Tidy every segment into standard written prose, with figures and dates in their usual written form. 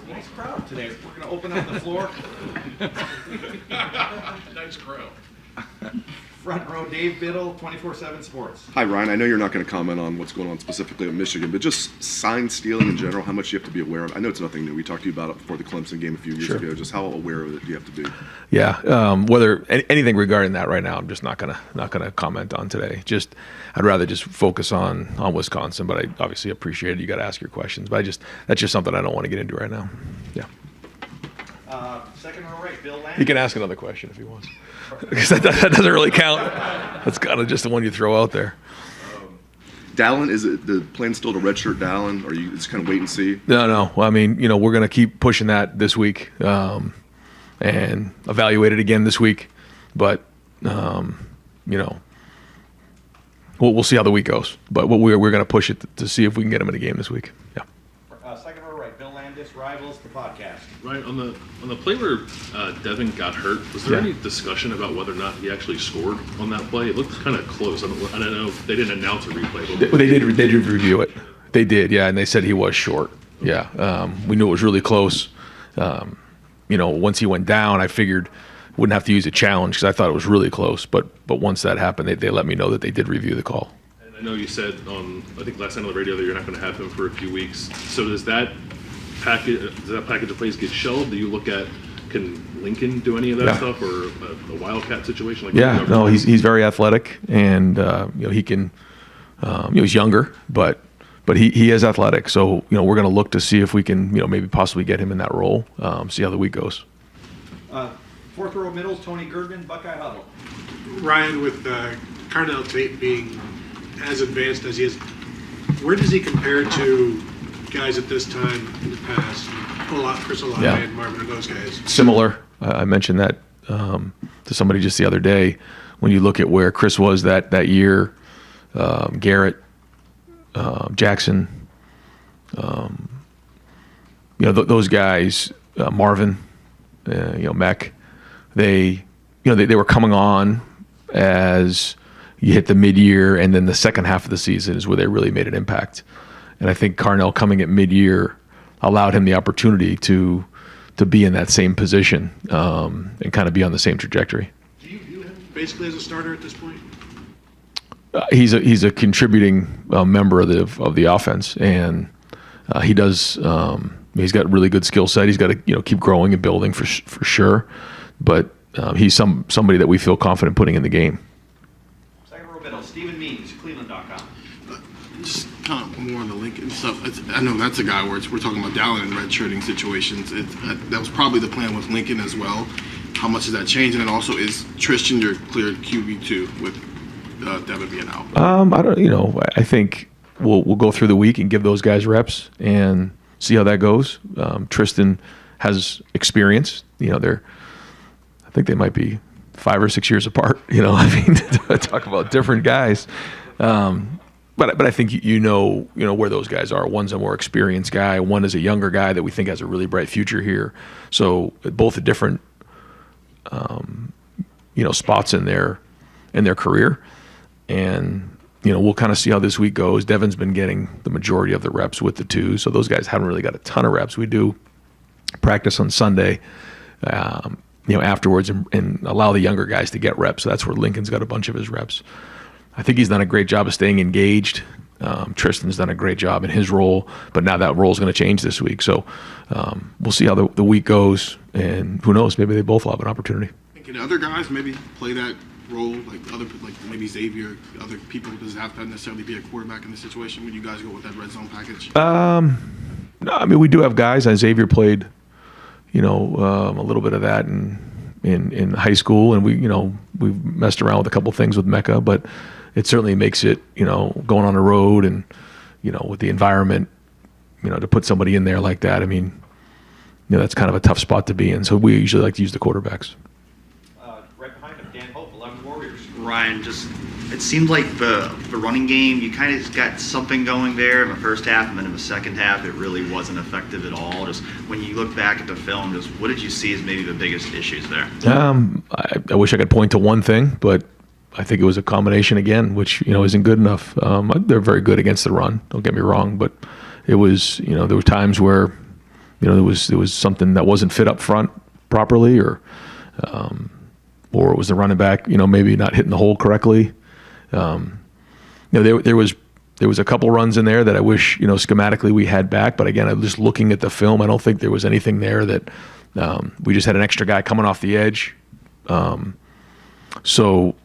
Nice crowd today. We're going to open up the floor. Nice crowd. Front row, Dave Biddle, 24/7 Sports. Hi, Ryan. I know you're not going to comment on what's going on specifically in Michigan, but just sign stealing in general, how much you have to be aware of. I know it's nothing new. We talked to you about it before the Clemson game a few years ago. Just how aware of it do you have to be? Yeah, whether anything regarding that right now, I'm just not gonna comment on today. I'd rather just focus on Wisconsin. But I obviously appreciate it. You got to ask your questions. But that's just something I don't want to get into right now. Yeah. Second row right, Bill Landis. You can ask another question if he wants, because that doesn't really count. That's kind of just the one you throw out there. Dallin, is it the plan still to redshirt Dallin, or you just kind of wait and see? No. Well, I mean, we're going to keep pushing that this week and evaluate it again this week. But we'll see how the week goes. But we're going to push it to see if we can get him in a game this week. Yeah. Second row right, Bill Landis, Rivals, the podcast. Right, on the play where Devin got hurt, was there any discussion about whether or not he actually scored on that play? It looked kind of close. I don't know if they didn't announce a replay. But they did review it. They did, yeah, and they said he was short. Yeah, we knew it was really close. Once he went down, I figured wouldn't have to use a challenge because I thought it was really close. But once that happened, they let me know that they did review the call. And I know you said I think last night on the radio that you're not going to have him for a few weeks. So does that package of plays get shelved? Do you look at, can Lincoln do any of that stuff, or a Wildcat situation? He's very athletic, and he can. He's younger, but he is athletic. So we're going to look to see if we can maybe possibly get him in that role. See how the week goes. Fourth row middle, Tony Gergen, Buckeye Huddle. Ryan, with Carnell Tate being as advanced as he is, where does he compare to guys at this time in the past? Chris Olave and Marvin and those guys. Similar. I mentioned that to somebody just the other day. When you look at where Chris was that year, Garrett, Jackson, those guys, Marvin, Mech, they were coming on as you hit the mid-year, and then the second half of the season is where they really made an impact. And I think Carnell coming at mid-year allowed him the opportunity to be in that same position and kind of be on the same trajectory. Do you view him basically as a starter at this point? He's a contributing member of the offense, and he does. He's got a really good skill set. He's got to keep growing and building for sure, but he's somebody that we feel confident putting in the game. Second row middle, Stephen Means, Cleveland.com. Just kind of more on the Lincoln stuff. I know that's a guy where we're talking about Dallin in redshirting situations. That was probably the plan with Lincoln as well. How much has that changed? And then also, is Tristan your clear QB2 with Devin being out? I don't. I think we'll go through the week and give those guys reps and see how that goes. Tristan has experience. I think they might be 5 or 6 years apart. Talk about different guys. But I think where those guys are. One's a more experienced guy. One is a younger guy that we think has a really bright future here. So both at different spots in their career, and we'll kind of see how this week goes. Devin's been getting the majority of the reps with the two, so those guys haven't really got a ton of reps. We do practice on Sunday, afterwards, and allow the younger guys to get reps. So that's where Lincoln's got a bunch of his reps. I think he's done a great job of staying engaged. Tristan's done a great job in his role, but now that role is going to change this week. So we'll see how the week goes, and who knows, maybe they both will have an opportunity. Can other guys maybe play that role, like maybe Xavier, other people? Does it have to necessarily be a quarterback in this situation when you guys go with that red zone package? No, I mean, we do have guys. Xavier played, a little bit of that in high school, and we've messed around with a couple things with Mecca, but it certainly makes it, going on the road and, with the environment, to put somebody in there like that. I mean, that's kind of a tough spot to be in. So we usually like to use the quarterbacks. Right behind him, Dan Hope, 11 Warriors. Ryan, it seemed like the running game, you kind of got something going there in the first half, and then in the second half, it really wasn't effective at all. Just when you look back at the film, just what did you see as maybe the biggest issues there? I wish I could point to one thing, but I think it was a combination again, which, isn't good enough. They're very good against the run, don't get me wrong, but it was, there were times where, there was something that wasn't fit up front properly, or it was the running back, maybe not hitting the hole correctly. There was a couple runs in there that I wish, schematically we had back. But again, I'm just looking at the film. I don't think there was anything there that we just had an extra guy coming off the edge. So,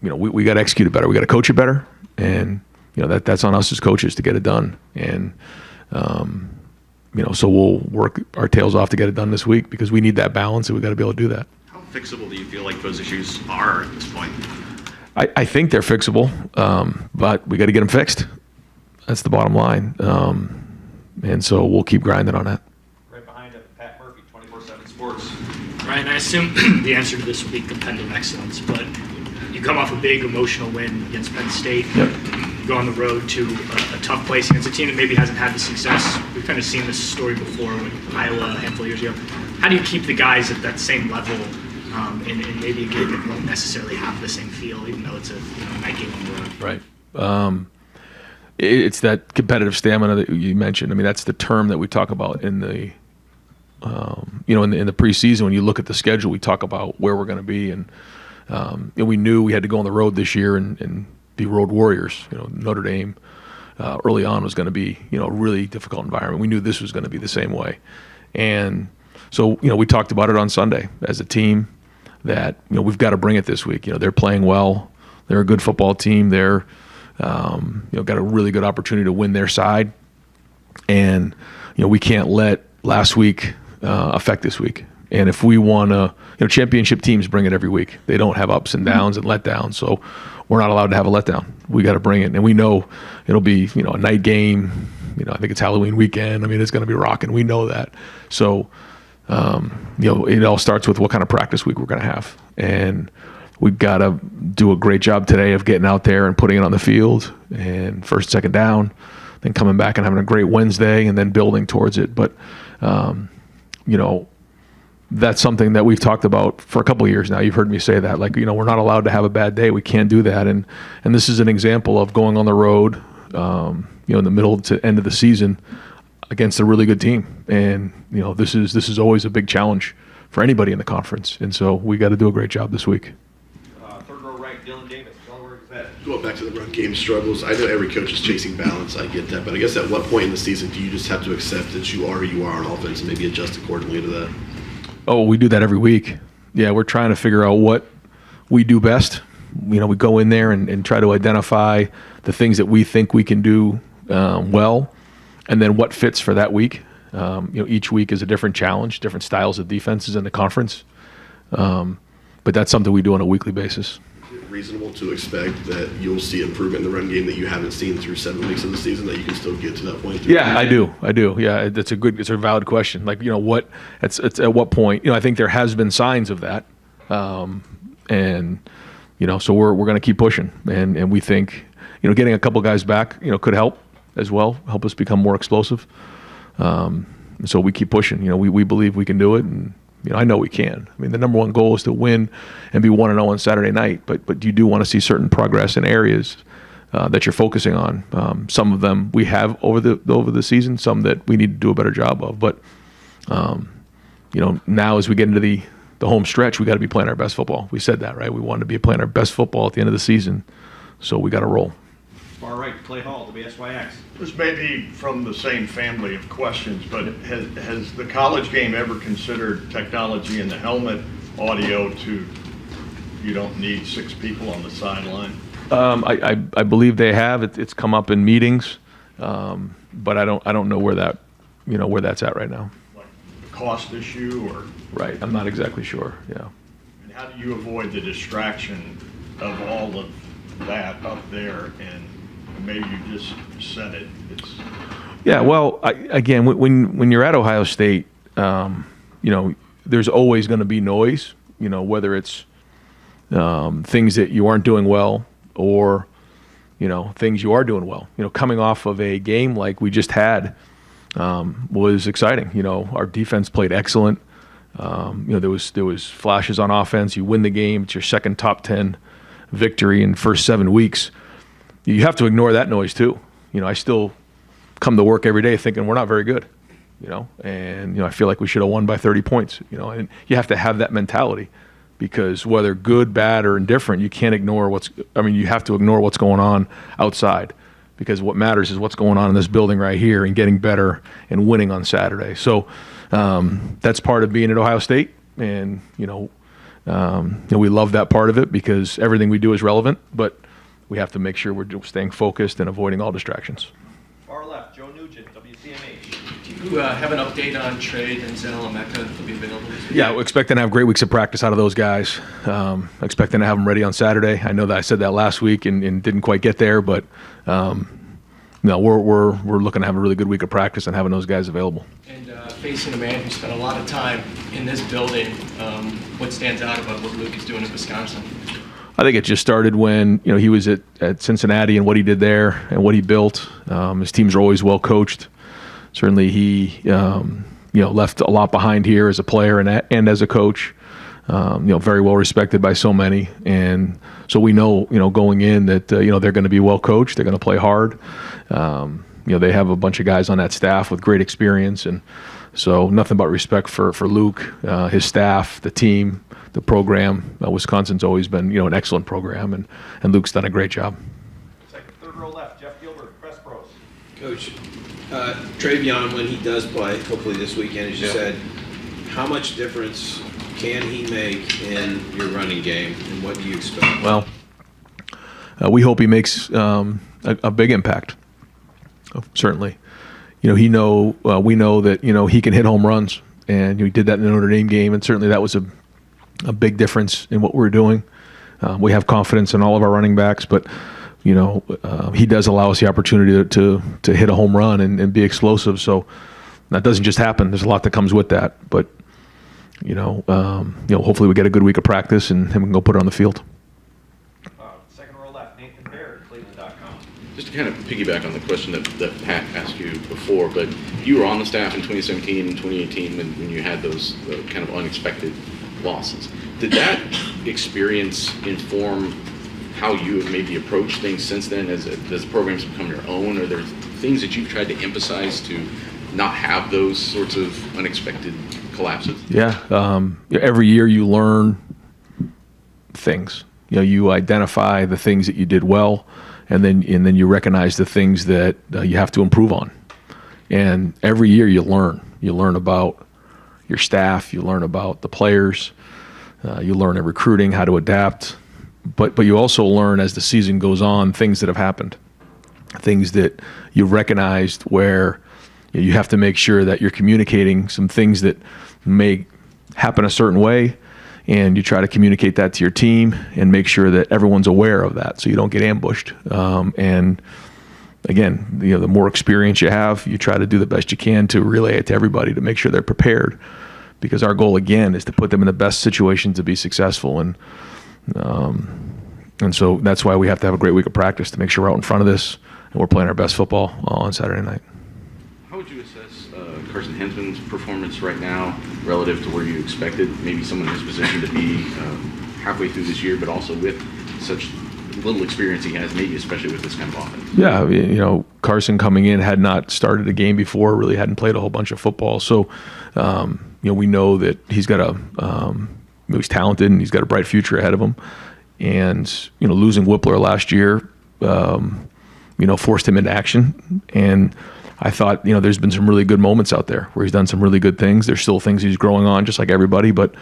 we got to execute it better. We got to coach it better, and that's on us as coaches to get it done. And so we'll work our tails off to get it done this week, because we need that balance, and we got to be able to do that. How fixable do you feel like those issues are at this point? I think they're fixable, but we got to get them fixed. That's the bottom line. And so we'll keep grinding on that. Right behind it, Pat Murphy, 24/7 Sports. Ryan, I assume the answer to this will be competitive excellence, but you come off a big emotional win against Penn State. Yep. You go on the road to a tough place against a team that maybe hasn't had the success. We've kind of seen this story before with Iowa a handful of years ago. How do you keep the guys at that same level in maybe a game that won't necessarily have the same feel, even though it's a night game on the road? Right. It's that competitive stamina that you mentioned. I mean, that's the term that we talk about in the in the preseason. When you look at the schedule, we talk about where we're going to be, and we knew we had to go on the road this year and be road warriors. Notre Dame early on was going to be a really difficult environment. We knew this was going to be the same way, and so we talked about it on Sunday as a team that we've got to bring it this week. They're playing well. They're a good football team. They're got a really good opportunity to win their side, and we can't let last week affect this week. And if we want to, championship teams bring it every week. They don't have ups and downs and letdowns, so we're not allowed to have a letdown. We got to bring it, and we know it'll be a night game. I think it's Halloween weekend. I mean, it's going to be rocking. We know that. So it all starts with what kind of practice week we're going to have, and we've got to do a great job today of getting out there and putting it on the field, and first, second down, then coming back and having a great Wednesday, and then building towards it. But that's something that we've talked about for a couple of years now. You've heard me say that, we're not allowed to have a bad day. We can't do that, and this is an example of going on the road, in the middle to end of the season against a really good team. And this is always a big challenge for anybody in the conference, and so we got to do a great job this week. Third row right, Dylan Davis, Delaware Gazette. Going back to the run game struggles, I know every coach is chasing balance. I get that, but I guess at what point in the season do you just have to accept that you are who you are on offense and maybe adjust accordingly to that? Oh, we do that every week. Yeah, we're trying to figure out what we do best. We go in there and try to identify the things that we think we can do well, and then what fits for that week. Each week is a different challenge, different styles of defenses in the conference. But that's something we do on a weekly basis. Is it reasonable to expect that you'll see improvement in the run game that you haven't seen through 7 weeks of the season, that you can still get to that point? Yeah, I do. Yeah, it's a valid question. It's at what point? I think there has been signs of that, and so we're going to keep pushing, and we think getting a couple guys back could help as well, help us become more explosive. So we keep pushing. We believe we can do it, and I know we can. I mean, the number one goal is to win and be 1-0 on Saturday night, but you do want to see certain progress in areas that you're focusing on. Some of them we have over the season, some that we need to do a better job of. But now as we get into the home stretch, we got to be playing our best football. We said that, right? We wanted to be playing our best football at the end of the season, so we got to roll. Far right, Clay Hall, WSYX. This may be from the same family of questions, but has the college game ever considered technology in the helmet, audio to, you don't need 6 people on the sideline? I believe they have. It's come up in meetings, but I don't know where that's at right now. Like the cost issue or? Right, I'm not exactly sure. Yeah. And how do you avoid the distraction of all of that up there? And maybe you just said it. Yeah, well, again, when you're at Ohio State, there's always going to be noise. Whether it's things that you aren't doing well or things you are doing well. Coming off of a game like we just had was exciting. Our defense played excellent. There was flashes on offense. You win the game. It's your second top 10 victory in the first 7 weeks. You have to ignore that noise too. I still come to work every day thinking we're not very good. and I feel like we should have won by 30 points, and you have to have that mentality, because whether good, bad, or indifferent, you can't ignore you have to ignore what's going on outside, because what matters is what's going on in this building right here and getting better and winning on Saturday. So that's part of being at Ohio State, and we love that part of it because everything we do is relevant, but we have to make sure we're staying focused and avoiding all distractions. Far left, Joe Nugent, WCMH. Do you have an update on Trey, Denzel, and Mecca will be available this week? Yeah, we're expecting to have great weeks of practice out of those guys. Expecting to have them ready on Saturday. I know that I said that last week and didn't quite get there, but we're looking to have a really good week of practice and having those guys available. And facing a man who spent a lot of time in this building, what stands out about what Luke is doing in Wisconsin? I think it just started when he was at Cincinnati and what he did there and what he built. His teams are always well coached. Certainly, he left a lot behind here as a player and as a coach. Very well respected by so many, and so we know going in that they're going to be well coached. They're going to play hard. They have a bunch of guys on that staff with great experience, and so nothing but respect for Luke, his staff, the team, the program. Wisconsin's always been an excellent program, and Luke's done a great job. Second, third row left, Jeff Gilbert, Press Pros. Coach, Travion, when he does play, hopefully this weekend, as you said, how much difference can he make in your running game, and what do you expect? Well, we hope he makes a big impact. Certainly, we know that he can hit home runs, and he did that in the Notre Dame game, and certainly that was a big difference in what we're doing. We have confidence in all of our running backs, but he does allow us the opportunity to hit a home run and be explosive. So that doesn't just happen. There's a lot that comes with that, but hopefully we get a good week of practice and we can go put it on the field. Second row left, Nathan Baird, Cleveland.com. Just to kind of piggyback on the question that Pat asked you before, but you were on the staff in 2017 and 2018 when you had those kind of unexpected losses. Did that experience inform how you have maybe approached things since then as the programs become your own? Are there things that you've tried to emphasize to not have those sorts of unexpected collapses? Yeah. Every year you learn things. You identify the things that you did well, and then you recognize the things that you have to improve on. And every year you learn. You learn about your staff. You learn about the players. You learn in recruiting how to adapt. But you also learn as the season goes on things that have happened, things that you've recognized where you have to make sure that you're communicating some things that may happen a certain way, and you try to communicate that to your team and make sure that everyone's aware of that so you don't get ambushed. And again, the more experience you have, you try to do the best you can to relay it to everybody to make sure they're prepared, because our goal again is to put them in the best situation to be successful. And so that's why we have to have a great week of practice to make sure we're out in front of this and we're playing our best football on Saturday night. How would you assess Carson Hensman's performance right now relative to where you expected maybe someone in his position to be halfway through this year, but also with such little experience he has, maybe especially with this kind of offense? Yeah, Carson coming in had not started a game before, really hadn't played a whole bunch of football. So, we know that he's got he's talented and he's got a bright future ahead of him. And, losing Whippler last year, forced him into action. And I thought, there's been some really good moments out there where he's done some really good things. There's still things he's growing on, just like everybody, but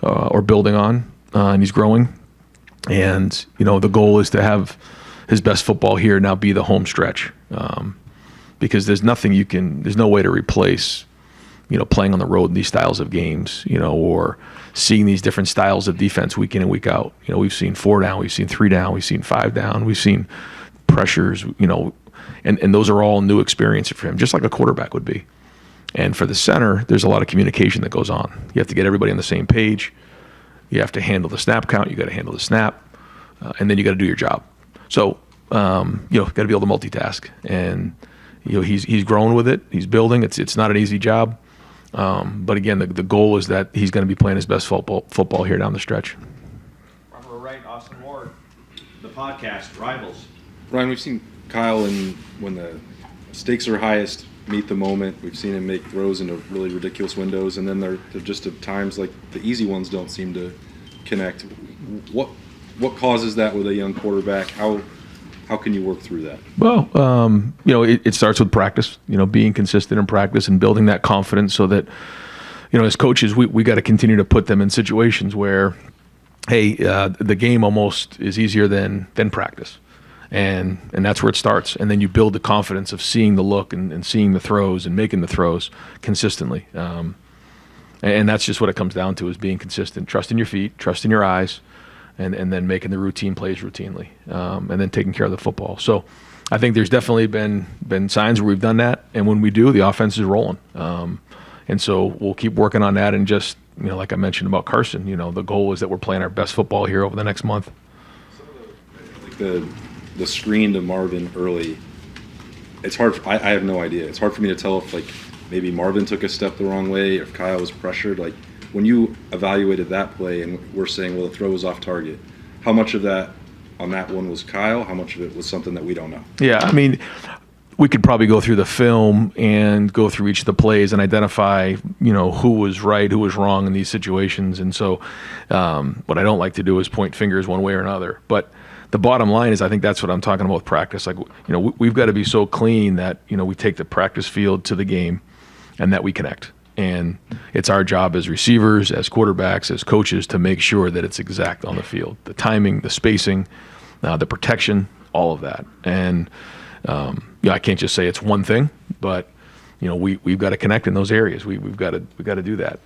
or building on, and he's growing. And, the goal is to have his best football here now be the home stretch, because there's no way to replace, playing on the road in these styles of games, or seeing these different styles of defense week in and week out. We've seen 4 down, we've seen 3 down, we've seen 5 down, we've seen pressures, and those are all new experiences for him, just like a quarterback would be. And for the center, there's a lot of communication that goes on. You have to get everybody on the same page. You have to handle the snap count. You got to handle the snap, and then you got to do your job. So, got to be able to multitask. And he's growing with it. He's building. It's not an easy job. But again, the goal is that he's going to be playing his best football here down the stretch. Robert Wright, Austin Ward, the podcast Rivals. Ryan, we've seen Kyle when the stakes are highest meet the moment. We've seen him make throws into really ridiculous windows, and then they're just at times like the easy ones don't seem to connect. What causes that with a young quarterback? How can you work through that? Well, it starts with practice, being consistent in practice and building that confidence so that, as coaches, we got to continue to put them in situations where, hey, the game almost is easier than practice. And that's where it starts. And then you build the confidence of seeing the look and seeing the throws and making the throws consistently. And that's just what it comes down to, is being consistent, trusting your feet, trusting your eyes, and then making the routine plays routinely, and then taking care of the football. So I think there's definitely been signs where we've done that. And when we do, the offense is rolling. And so we'll keep working on that. And just, like I mentioned about Carson, the goal is that we're playing our best football here over the next month. The screen to Marvin early, it's hard. I have no idea. It's hard for me to tell if maybe Marvin took a step the wrong way, if Kyle was pressured. When you evaluated that play and we're saying, well, the throw was off target, how much of that on that one was Kyle? How much of it was something that we don't know? Yeah, I mean, we could probably go through the film and go through each of the plays and identify, who was right, who was wrong in these situations. And so what I don't like to do is point fingers one way or another. But the bottom line is, I think that's what I'm talking about with practice. We've got to be so clean that, we take the practice field to the game and that we connect. And it's our job as receivers, as quarterbacks, as coaches to make sure that it's exact on the field. The timing, the spacing, the protection, all of that. And, I can't just say it's one thing, but, we've got to connect in those areas. We've got to do that.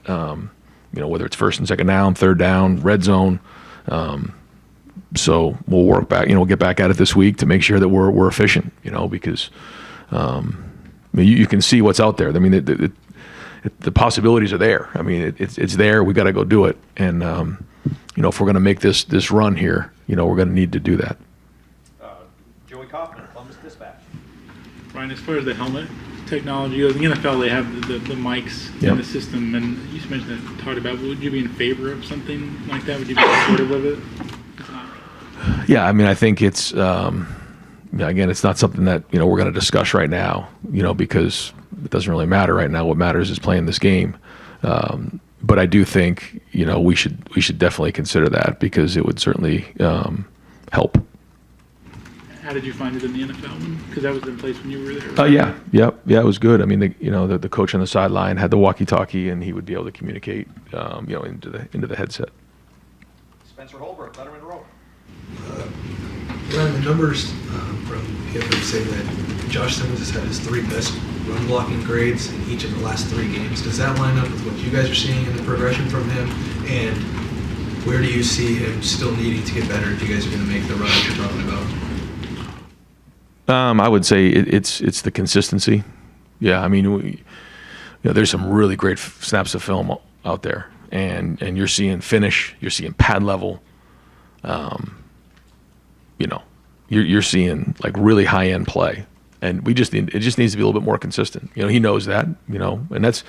Whether it's first and second down, third down, red zone. So we'll work back, we'll get back at it this week to make sure that we're efficient, because you can see what's out there. I mean, the possibilities are there. I mean, it's there. We got to go do it. And, if we're going to make this run here, we're going to need to do that. Joey Kaufman, Columbus Dispatch. Ryan, as far as the helmet technology goes, in the NFL, they have the mics in the system, and you just mentioned that, talked about, would you be in favor of something like that? Would you be supportive of it? Yeah, I mean, I think it's, again, it's not something that, we're going to discuss right now, because it doesn't really matter right now. What matters is playing this game. But I do think, we should definitely consider that, because it would certainly help. How did you find it in the NFL? Because that was in place when you were there. Yeah, it was good. I mean, the coach on the sideline had the walkie-talkie, and he would be able to communicate, into the headset. Spencer Holbrook, Letterman Row. Ryan, the numbers from him say that Josh Simmons has had his 3 best run blocking grades in each of the last 3 games. Does that line up with what you guys are seeing in the progression from him? And where do you see him still needing to get better if you guys are going to make the run that you're talking about? I would say it's the consistency. Yeah, I mean, there's some really great snaps of film out there, and you're seeing finish, you're seeing pad level. You're seeing really high end play, and it just needs to be a little bit more consistent. He knows that. And that's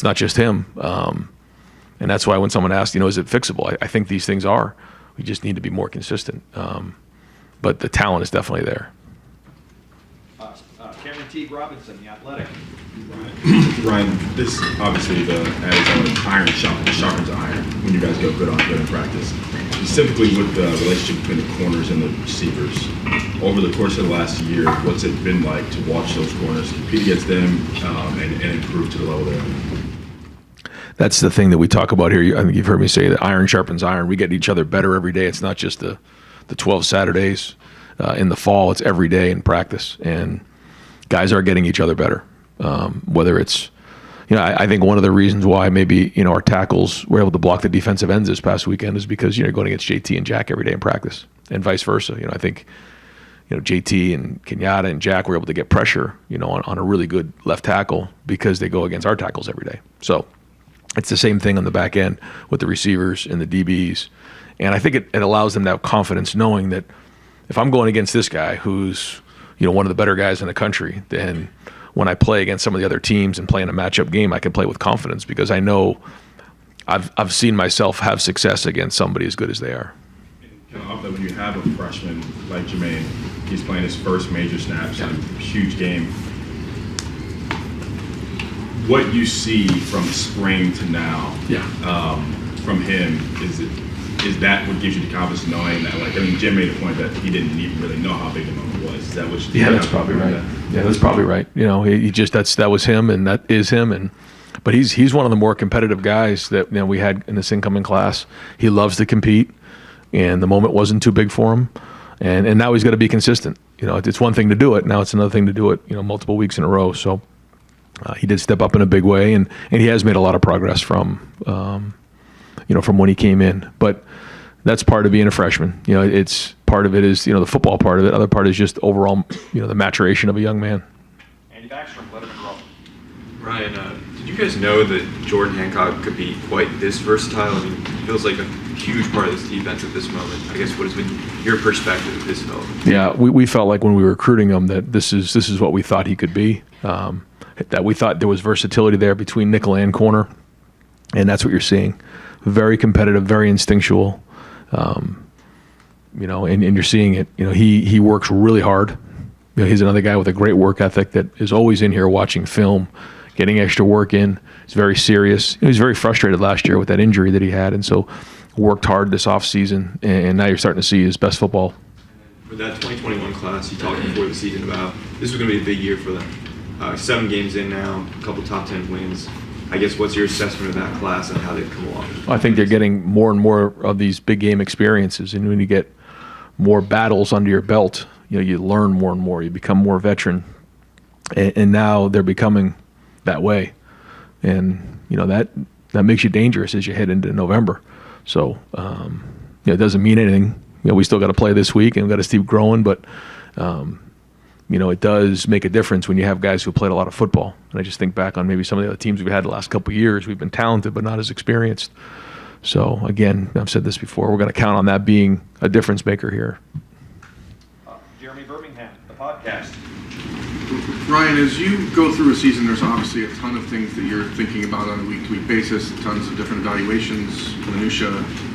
not just him. And that's why when someone asks, is it fixable? I think these things are. We just need to be more consistent. But the talent is definitely there. Cameron Teague Robinson, The Athletic. Ryan, this obviously the adage iron sharpens iron when you guys go good in practice. Specifically with the relationship between the corners and the receivers. Over the course of the last year, what's it been like to watch those corners compete against them and improve to the level they're at? That's the thing that we talk about here. I think you've heard me say that iron sharpens iron. We get each other better every day. It's not just the 12 Saturdays in the fall. It's every day in practice. And guys are getting each other better. Whether it's, I think one of the reasons why maybe, our tackles were able to block the defensive ends this past weekend is because, you're going against JT and Jack every day in practice, and vice versa. I think, JT and Kenyatta and Jack were able to get pressure, on a really good left tackle because they go against our tackles every day. So it's the same thing on the back end with the receivers and the DBs. And I think it allows them to have confidence knowing that if I'm going against this guy who's, one of the better guys in the country, then when I play against some of the other teams and play in a matchup game, I can play with confidence because I know I've seen myself have success against somebody as good as they are. Kind of off that, when you have a freshman like Jermaine, he's playing his first major snaps in a huge game. what you see from spring to now, from him, is that what gives you the confidence knowing that, like, I mean, Jim made a point that he didn't even really know how big the moment was. Is that what you? Yeah, that's probably right. Yeah, that's probably right. You know, he just that was him, and that is him, but he's one of the more competitive guys that we had in this incoming class. He loves to compete, and the moment wasn't too big for him, and now he's got to be consistent. You know, it's one thing to do it. Now it's another thing to do it, multiple weeks in a row. So he did step up in a big way, and he has made a lot of progress from when he came in. But that's part of being a freshman. It's part of it is the football part of it. Other part is just overall the maturation of a young man. Andy Backstrom, let him grow. Ryan, did you guys know that Jordan Hancock could be quite this versatile? I mean, he feels like a huge part of this defense at this moment. I guess what has been your perspective of his development? Yeah, we felt like when we were recruiting him that this is what we thought he could be. That we thought there was versatility there between nickel and corner, and that's what you're seeing. Very competitive, very instinctual. And you're seeing it. He works really hard. He's another guy with a great work ethic that is always in here watching film, getting extra work in. He's very serious. He was very frustrated last year with that injury that he had, and so worked hard this offseason, and now you're starting to see his best football. For that 2021 class, you talked before the season about this was going to be a big year for them. 7 games in now, a couple top 10 wins. I guess what's your assessment of that class and how they've come along? I think they're getting more and more of these big game experiences, and when you get more battles under your belt, you learn more and more. You become more veteran, and now they're becoming that way, and that makes you dangerous as you head into November. So it doesn't mean anything. We still got to play this week and we've got to keep growing, but it does make a difference when you have guys who played a lot of football. And I just think back on maybe some of the other teams we've had the last couple of years. We've been talented, but not as experienced. So again, I've said this before, we're going to count on that being a difference maker here. Jeremy Birmingham, the podcast. Ryan, as you go through a season, there's obviously a ton of things that you're thinking about on a week-to-week basis, tons of different evaluations, minutia.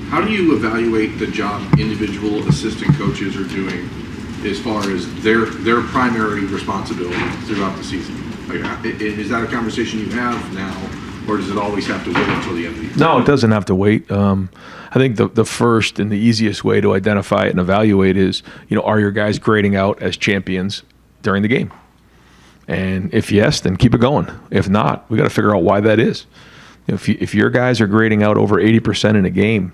How do you evaluate the job individual assistant coaches are doing as far as their primary responsibility throughout the season? Like, is that a conversation you have now, or does it always have to wait until the end of the year? No, it doesn't have to wait. I think the first and the easiest way to identify it and evaluate is, are your guys grading out as champions during the game? And if yes, then keep it going. If not, we got to figure out why that is. If your guys are grading out over 80% in a game,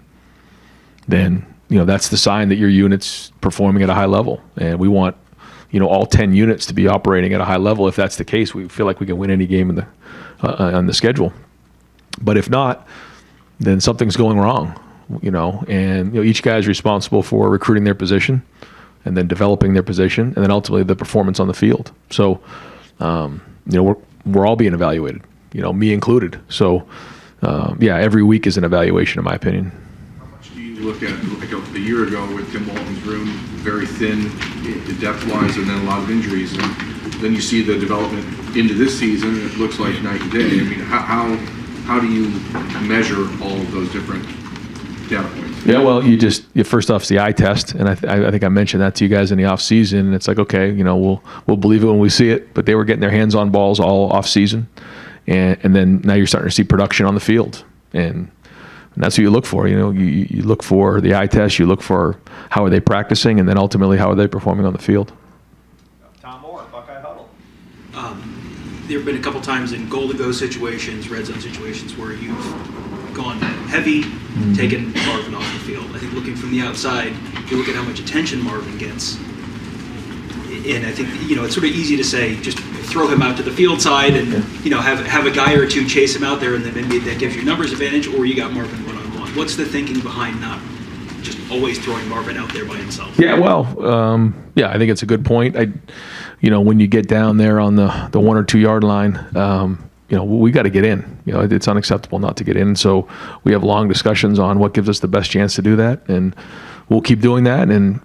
then that's the sign that your unit's performing at a high level. And we want all 10 units to be operating at a high level. If that's the case, we feel like we can win any game in on the schedule. But if not, then something's going wrong. And each guy is responsible for recruiting their position, and then developing their position, and then ultimately the performance on the field. So, we're all being evaluated, me included. So, every week is an evaluation, in my opinion. How much do you look at, like a year ago with Tim Walton's room, very thin depth-wise, and then a lot of injuries, and then you see the development into this season, and it looks like night and day. I mean, how do you measure all of those different data points? Yeah, well, first off, it's the eye test, and I think I mentioned that to you guys in the off season. And it's like, okay, we'll believe it when we see it. But they were getting their hands on balls all off season, and then now you're starting to see production on the field, and that's what you look for. You look for the eye test, you look for how are they practicing, and then ultimately how are they performing on the field. Tom Moore, Buckeye Huddle. There have been a couple times in goal-to-go situations, red zone situations, where you've gone heavy, taken Marvin off the field. I think looking from the outside, you look at how much attention Marvin gets, and I think it's sort of easy to say just throw him out to the field side and have a guy or two chase him out there, and then maybe that gives you numbers advantage, or you got Marvin one-on-one. What's the thinking behind not just always throwing Marvin out there by himself? Yeah, well, I think it's a good point. When you get down there on the 1 or 2 yard line, we got to get in. It's unacceptable not to get in. So we have long discussions on what gives us the best chance to do that, and we'll keep doing that. And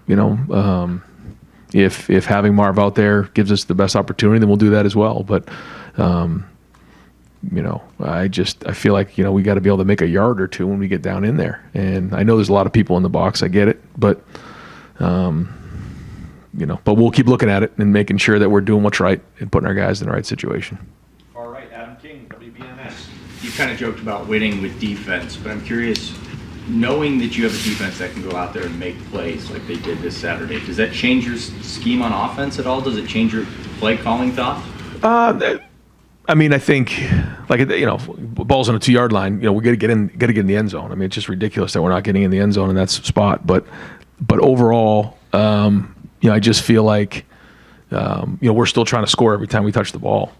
if having Marv out there gives us the best opportunity, then we'll do that as well. But I feel like we got to be able to make a yard or two when we get down in there. And I know there's a lot of people in the box. I get it, but but we'll keep looking at it and making sure that we're doing what's right and putting our guys in the right situation. All right, Adam King, kind of joked about winning with defense, but I'm curious, knowing that you have a defense that can go out there and make plays like they did this Saturday, does that change your scheme on offense at all? Does it change your play calling thoughts? I mean, I think, like, balls on a 2-yard line, we got to get in the end zone. I mean, it's just ridiculous that we're not getting in the end zone in that spot. But overall, I just feel like, we're still trying to score every time we touch the ball.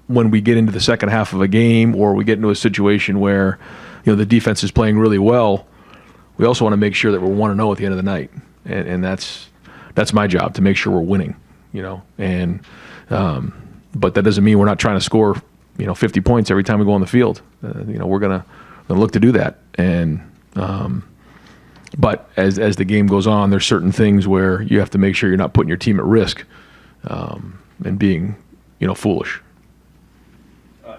When we get into the second half of a game, or we get into a situation where, the defense is playing really well, we also want to make sure that we're 1-0 at the end of the night, and that's my job, to make sure we're winning. And but that doesn't mean we're not trying to score 50 points every time we go on the field. We're gonna look to do that. And but as the game goes on, there's certain things where you have to make sure you're not putting your team at risk and being foolish.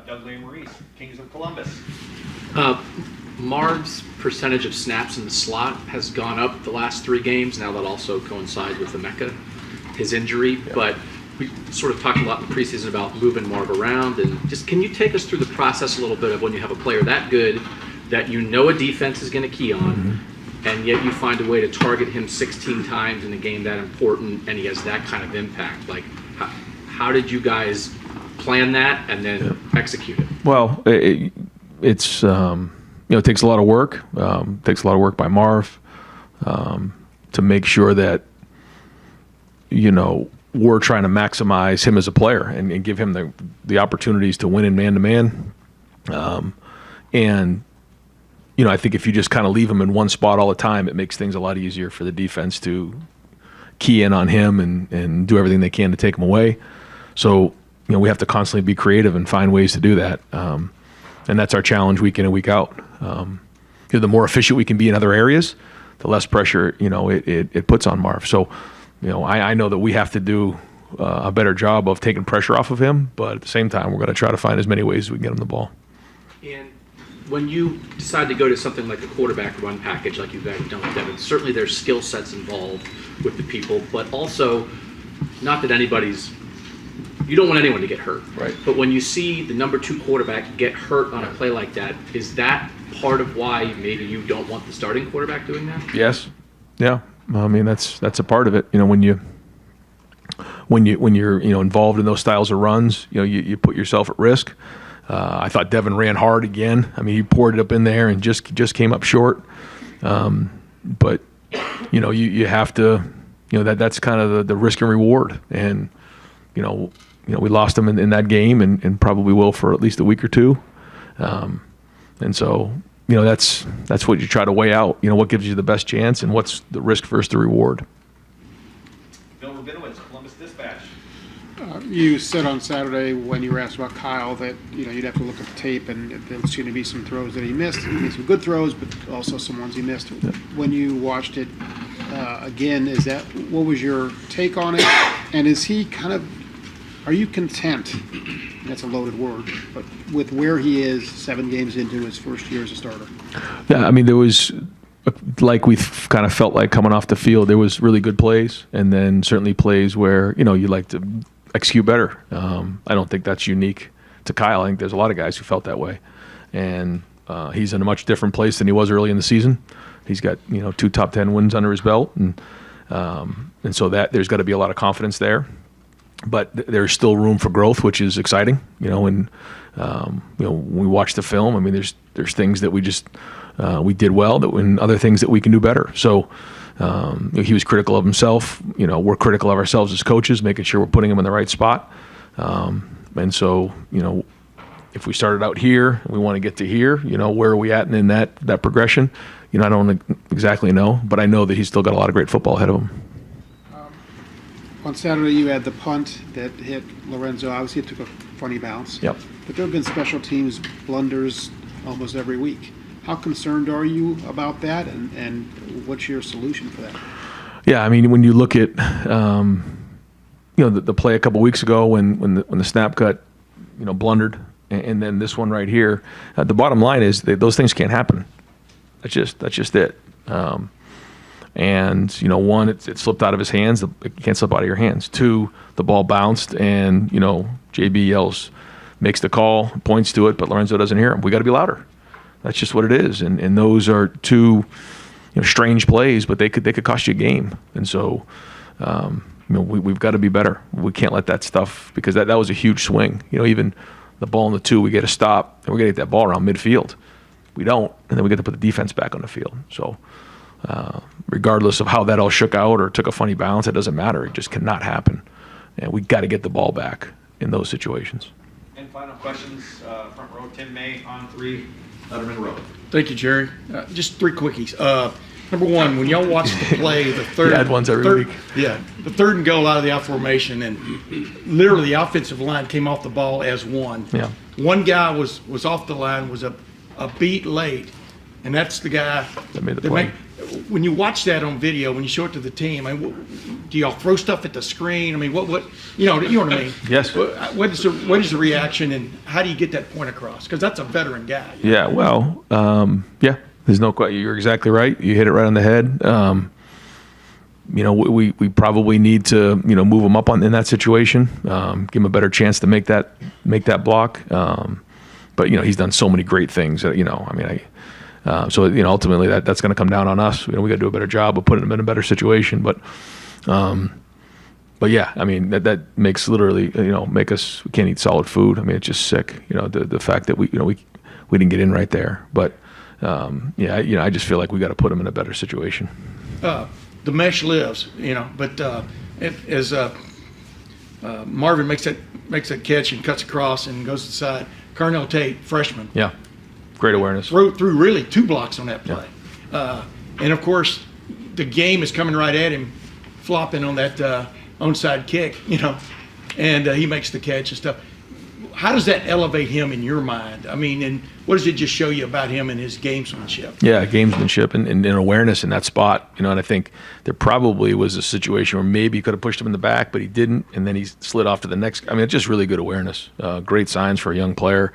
Doug Lee Maurice, Kings of Columbus. Marv's percentage of snaps in the slot has gone up the last 3 games. Now that also coincides with Emeka, his injury. Yeah. But we sort of talked a lot in the preseason about moving Marv around. And just, can you take us through the process a little bit of when you have a player that good that a defense is going to key on, and yet you find a way to target him 16 times in a game that important, and he has that kind of impact? Like, how did you guys plan that and then execute it? Well, it's it takes a lot of work. Takes a lot of work by Marv to make sure that we're trying to maximize him as a player and give him the opportunities to win in man-to-man. And I think if you just kind of leave him in one spot all the time, it makes things a lot easier for the defense to key in on him and do everything they can to take him away. So we have to constantly be creative and find ways to do that. And that's our challenge week in and week out. The more efficient we can be in other areas, the less pressure it puts on Marv. So I know that we have to do a better job of taking pressure off of him, but at the same time, we're going to try to find as many ways as we can get him the ball. And when you decide to go to something like a quarterback run package, like you guys have done with Devin, certainly there's skill sets involved with the people, but also not that you don't want anyone to get hurt. Right. But when you see the number 2 quarterback get hurt on a play like that, is that part of why maybe you don't want the starting quarterback doing that? Yes. Yeah. I mean, that's a part of it. When you're involved in those styles of runs, you put yourself at risk. I thought Devin ran hard again. I mean, he poured it up in there and just came up short. But you have to, that's kind of the risk and reward. And we lost him in that game and probably will for at least a week or 2. And so that's what you try to weigh out. What gives you the best chance and what's the risk versus the reward. Bill Rabinowitz, Columbus Dispatch. You said on Saturday when you were asked about Kyle that you'd have to look at the tape and there seemed to be some throws that he missed. He made some good throws, but also some ones he missed. Yeah. When you watched it again, what was your take on it? And is he are you content? That's a loaded word, but with where he is 7 games into his first year as a starter. Yeah, I mean, there was, like we kind of felt like coming off the field, there was really good plays, and then certainly plays where you like to execute better. I don't think that's unique to Kyle. I think there's a lot of guys who felt that way, and he's in a much different place than he was early in the season. He's got 2 top 10 wins under his belt, and so that there's got to be a lot of confidence there. But there's still room for growth, which is exciting. When we watch the film, I mean, there's things that we did well, and other things that we can do better. So he was critical of himself. We're critical of ourselves as coaches, making sure we're putting him in the right spot. And so if we started out here and we want to get to here, where are we at in that progression? I don't exactly know, but I know that he's still got a lot of great football ahead of him. On Saturday, you had the punt that hit Lorenzo. Obviously, it took a funny bounce. Yep. But there have been special teams blunders almost every week. How concerned are you about that, and what's your solution for that? Yeah, I mean, when you look at the play a couple weeks ago when the snap cut, blundered, and then this one right here, the bottom line is that those things can't happen. That's just it. And one, it slipped out of his hands. It can't slip out of your hands. 2, the ball bounced, and JB yells, makes the call, points to it, but Lorenzo doesn't hear him. We got to be louder. That's just what it is. And those are two strange plays, but they could cost you a game. And so we've got to be better. We can't let that stuff, because that was a huge swing. Even the ball in the 2, we get a stop, and we're going to get that ball around midfield. We don't, and then we get to put the defense back on the field. So regardless of how that all shook out or took a funny bounce, it doesn't matter. It just cannot happen. And we got to get the ball back in those situations. And final questions, front row, Tim May on 3, Letterman Road. Thank you, Jerry. Just 3 quickies. Number one, when y'all watch the play, the third, You add ones every week. Yeah, the 3rd and goal out of the out formation, and literally the offensive line came off the ball as one. Yeah. One guy was off the line, was a beat late, and that's the guy That made the play. When you watch that on video, when you show it to the team, do y'all throw stuff at the screen? I mean, what you know what I mean? Yes. What is the reaction, and how do you get that point across? Because that's a veteran guy. Yeah, well, yeah, there's no question. You're exactly right. You hit it right on the head. We probably need to, move him up in that situation, give him a better chance to make that block. But he's done so many great things that, so ultimately that's going to come down on us. We got to do a better job of putting him in a better situation. But yeah, that makes literally, make us, we can't eat solid food. It's just sick. The fact that we didn't get in right there. But I just feel like we got to put him in a better situation. The mesh lives, but as Marvin makes that catch and cuts across and goes to the side, Carnell Tate, freshman. Yeah, great awareness. Threw really 2 blocks on that play. Yeah. And of course, the game is coming right at him, flopping on that onside kick, and he makes the catch and stuff. How does that elevate him in your mind? And what does it just show you about him and his gamesmanship? Yeah, gamesmanship and awareness in that spot. And I think there probably was a situation where maybe he could have pushed him in the back, but he didn't, and then he slid off to the next. It's just really good awareness. Great signs for a young player.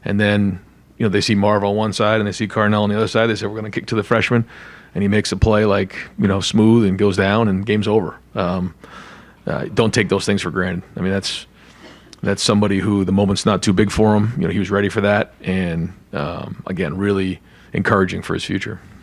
And then, they see Marv on one side and they see Carnell on the other side. They say, we're going to kick to the freshman. And he makes a play smooth and goes down and game's over. Don't take those things for granted. That's somebody who the moment's not too big for him. He was ready for that. And, again, really encouraging for his future.